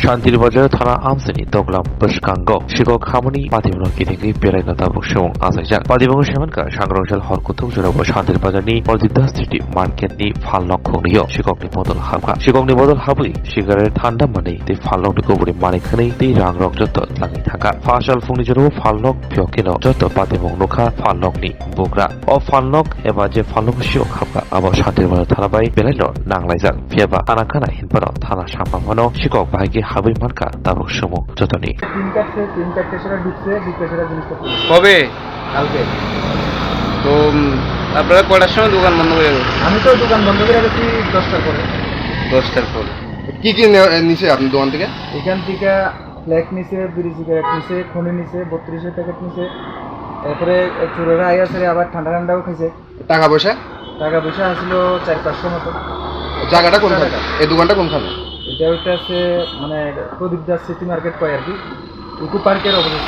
Santirbazaro thana amsani toklam Bisingo Sikok hamoni Phalnok kitingi belayna tabuk shung azajak Phalnok shemanka Swrangchati horkutuk jorabo Santirbazarni Ordida City marketni Phalnok khogniyo Sikokni bodol habwa Sikokni bodol Habwi sigaret thanda mani te Phalnokni kuburi manikhani te rangrok joto tlangi thaka Fashal fungni jorabo Phalnok pyokino joto Phalnok nokha Phalnokni bugra o Phalnok eba je Phalnok siok habwa abo Santirbazaro thana bai belayno nanglaijak pheba tanakana hinpano thana sampamano Sikok bahagi Habwi marka tabuk sumu jotoni তিন চারটে সেটা ঢুকছে সেটা জিনিসপত্র কবে কালকে। তো আপনারা কটার সময় দোকান বন্ধ করে গেছেন? আমি তো দোকান বন্ধ করে গেছি 10টার পরে। 10টার পরে কি কি নিছে আপনার দোকান থেকে? এখান থেকে ফ্ল্যাগ নিছে, বিড়ি সিগারেট নিছে, খনি নিছে, 32 প্যাকেট নিছে। তারপরে চোরেরা আইয়াছে আবার ঠান্ডাও খাইছে। টাকা পয়সা আসলো 400-500 মতো। জায়গাটা কোনখানে? এই দোকানটা কোনখানে? এটা হচ্ছে মানে প্রদীপ দাস সিটি মার্কেট কয় আর কি, ইকো পার্কের অপোজিট।